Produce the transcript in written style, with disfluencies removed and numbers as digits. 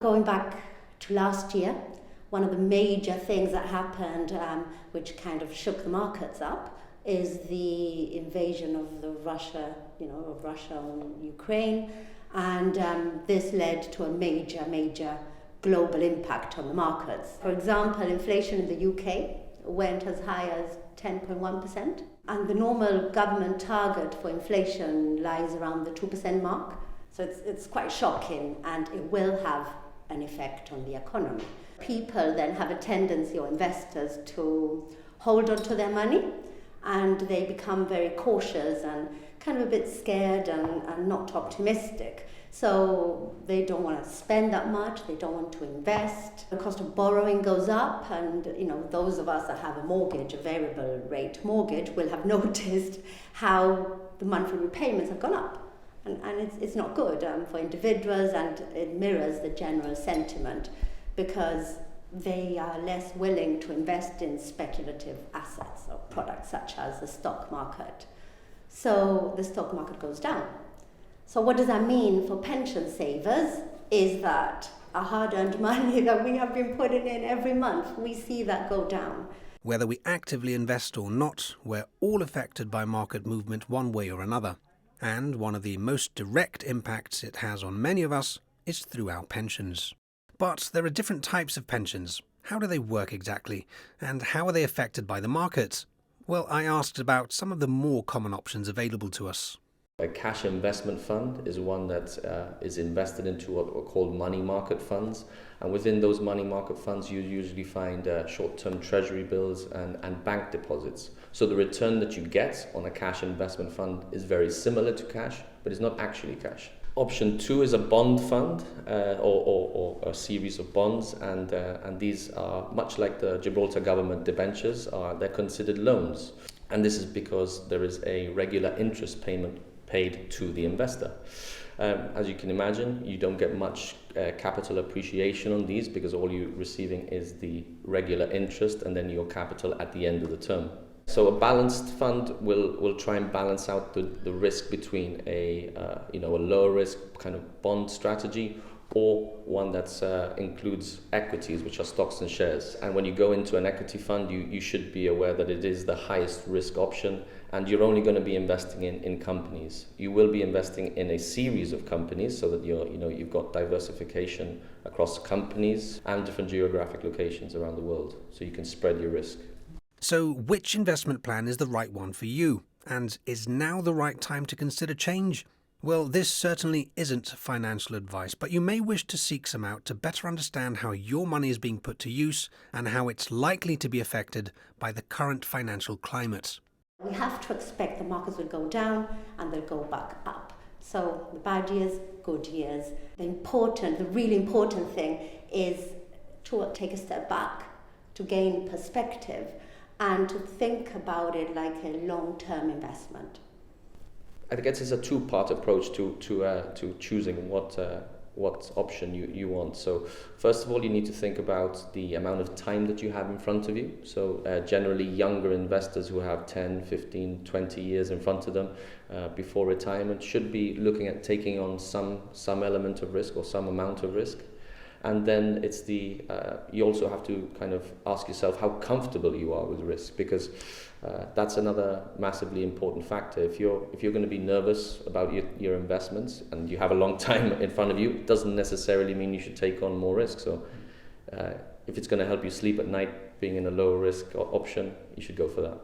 Going back to last year, one of the major things that happened, which kind of shook the markets up, is the invasion of Russia on Ukraine, and this led to a major global impact on the markets. For example, inflation in the UK went as high as 10.1%, and the normal government target for inflation lies around the 2% mark. So it's quite shocking, and it will have an effect on the economy. People then have a tendency, or investors, to hold on to their money, and they become very cautious and kind of a bit scared and not optimistic. So they don't want to spend that much, they don't want to invest. The cost of borrowing goes up, and those of us that have a mortgage, a variable rate mortgage, will have noticed how the monthly repayments have gone up. And it's not good for individuals, and it mirrors the general sentiment, because they are less willing to invest in speculative assets or products such as the stock market. So the stock market goes down. So what does that mean for pension savers is that our hard-earned money that we have been putting in every month, we see that go down. Whether we actively invest or not, we're all affected by market movement one way or another. And one of the most direct impacts it has on many of us is through our pensions. But there are different types of pensions. How do they work exactly? And how are they affected by the markets? Well, I asked about some of the more common options available to us. A cash investment fund is one that is invested into what are called money market funds. And within those money market funds, you usually find short-term treasury bills and bank deposits. So the return that you get on a cash investment fund is very similar to cash, but it's not actually cash. Option 2 is a bond fund or a series of bonds, and these are much like the Gibraltar government debentures. They're considered loans. And this is because there is a regular interest payment paid to the investor. As you can imagine, you don't get much capital appreciation on these, because all you're receiving is the regular interest and then your capital at the end of the term. So a balanced fund will try and balance out the risk between a lower risk kind of bond strategy, or one that includes equities, which are stocks and shares. And when you go into an equity fund, you should be aware that it is the highest risk option, and you're only going to be investing in companies. You will be investing in a series of companies, so that you've got diversification across companies and different geographic locations around the world, so you can spread your risk. So which investment plan is the right one for you? And is now the right time to consider change? Well, this certainly isn't financial advice, but you may wish to seek some out to better understand how your money is being put to use and how it's likely to be affected by the current financial climate. We have to expect the markets will go down and they'll go back up. So the bad years, good years. The really important thing is to take a step back, to gain perspective, and to think about it like a long-term investment. I guess it's a two-part approach to choosing what option you want. So first of all, you need to think about the amount of time that you have in front of you. So generally younger investors who have 10, 15, 20 years in front of them before retirement should be looking at taking on some element of risk or some amount of risk. And then it's you also have to kind of ask yourself how comfortable you are with risk, because that's another massively important factor. If you're going to be nervous about your investments and you have a long time in front of you, it doesn't necessarily mean you should take on more risk. So if it's going to help you sleep at night, being in a low risk option, you should go for that.